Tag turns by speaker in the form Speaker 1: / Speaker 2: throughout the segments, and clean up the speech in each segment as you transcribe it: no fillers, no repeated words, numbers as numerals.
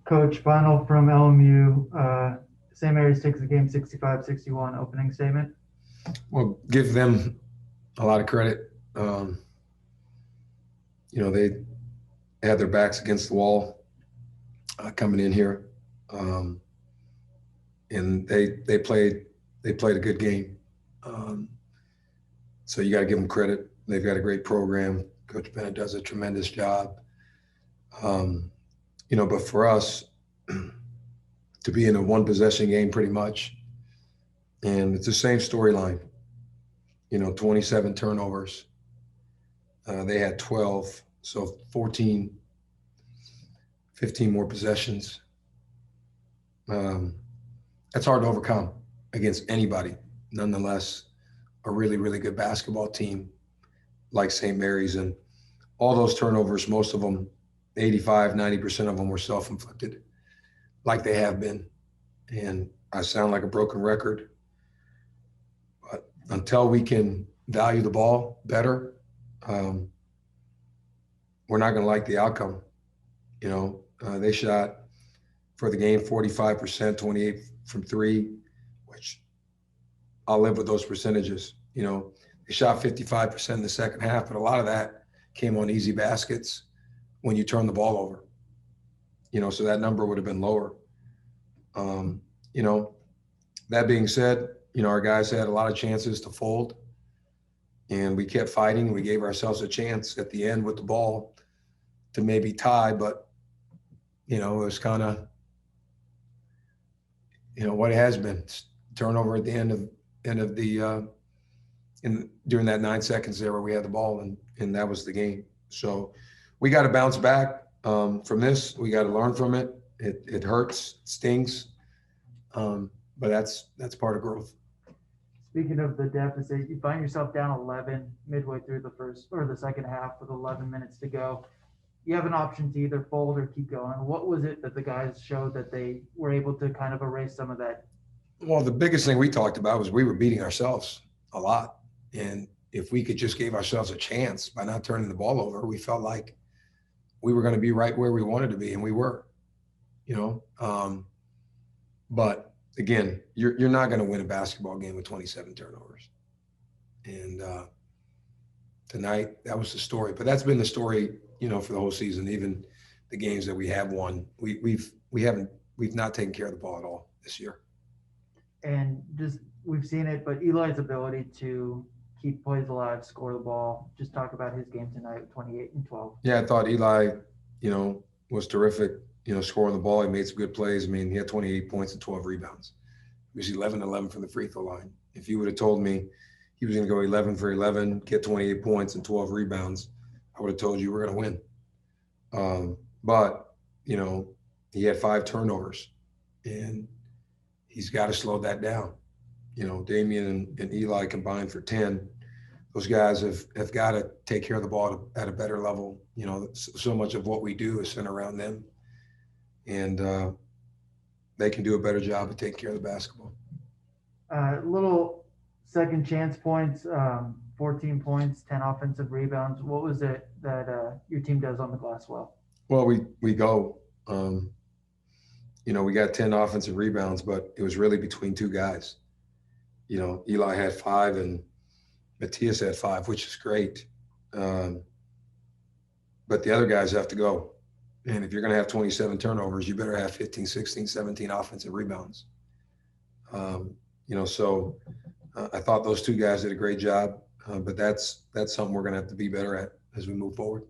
Speaker 1: Coach, final from LMU. St. Mary's takes the game 65-61. Opening statement.
Speaker 2: Well, give them a lot of credit. They had their backs against the wall coming in here, um, and they played a good game. Um, so you got to give them credit. They've got a great program. Coach Bennett does a tremendous job. Um, but for us to be in a one possession game pretty much, and it's the same storyline. 27 turnovers. They had 12, so 14, 15 more possessions. Um, that's hard to overcome against anybody. Nonetheless, a really, really good basketball team like St. Mary's. And all those turnovers, most of them, 85, 90% of them were self inflicted, like they have been. And I sound like a broken record, but until we can value the ball better, um, we're not going to like the outcome. They shot for the game 45%, 28 from three, which I'll live with those percentages. They shot 55% in the second half, but a lot of that came on easy baskets when you turn the ball over. So that number would have been lower. Um, you know, that being said, our guys had a lot of chances to fold, and we kept fighting. We gave ourselves a chance at the end with the ball to maybe tie, but it was kind of what it has been. Turnover at the end of the in during that 9 seconds there where we had the ball, and that was the game. So we got to bounce back from this. We got to learn from it. It hurts, it stings, but that's part of growth.
Speaker 1: Speaking of the deficit, you find yourself down 11 midway through the first or the second half with 11 minutes to go. You have an option to either fold or keep going. What was it that the guys showed that they were able to kind of erase some of that?
Speaker 2: Well, the biggest thing we talked about was we were beating ourselves a lot, and if we could just give ourselves a chance by not turning the ball over, we felt like we were going to be right where we wanted to be, and we were. You know, but again, you're not going to win a basketball game with 27 turnovers. And tonight, that was the story. But that's been the story, for the whole season. Even the games that we have won, we've not taken care of the ball at all this year.
Speaker 1: And just we've seen it, but Eli's ability to keep plays alive, score the ball. Just talk about his game tonight, 28 and 12.
Speaker 2: Yeah, I thought Eli, was terrific. Scoring the ball, he made some good plays. I mean, he had 28 points and 12 rebounds. He was 11-11 from the free throw line. If you would have told me he was going to go 11 for 11, get 28 points and 12 rebounds, I would have told you we're going to win. But he had 5 turnovers, and he's got to slow that down. Damian and Eli combined for 10. Those guys have got to take care of the ball at a better level. So much of what we do is centered around them, and they can do a better job of taking care of the basketball.
Speaker 1: Little second chance points, 14 points, 10 offensive rebounds. What was it that your team does on the glass well?
Speaker 2: Well, we go. We got 10 offensive rebounds, but it was really between two guys. Eli had 5 and Matthias had 5, which is great. Um, but the other guys have to go. And if you're going to have 27 turnovers, you better have 15, 16, 17 offensive rebounds. So I thought those two guys did a great job, but that's something we're going to have to be better at as we move forward.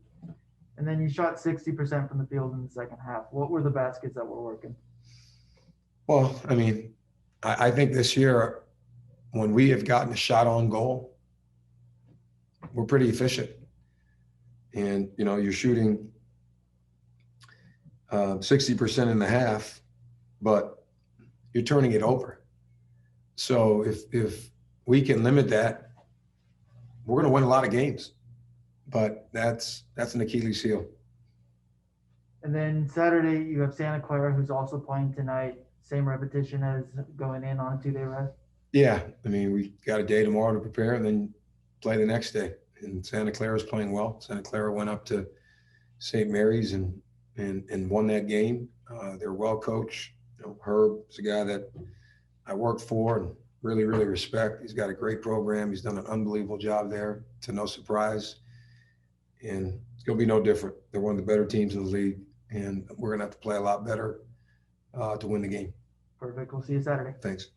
Speaker 1: And then you shot 60% from the field in the second half. What were the baskets that were working?
Speaker 2: Well, I mean, I think this year, when we have gotten a shot on goal, we're pretty efficient. And, you're shooting 60% in the half, but you're turning it over. So if we can limit that, we're going to win a lot of games. But that's an Achilles heel.
Speaker 1: And then Saturday, you have Santa Clara, who's also playing tonight. Same repetition as going in on a 2-day rest.
Speaker 2: Yeah, I mean, we got a day tomorrow to prepare and then play the next day. And Santa Clara's playing well. Santa Clara went up to St. Mary's and won that game. They're well coached. You know, Herb's a guy that I worked for and really, really respect. He's got a great program. He's done an unbelievable job there, to no surprise. And it's going to be no different. They're one of the better teams in the league, and we're going to have to play a lot better to win the game.
Speaker 1: Perfect. We'll see you Saturday.
Speaker 2: Thanks.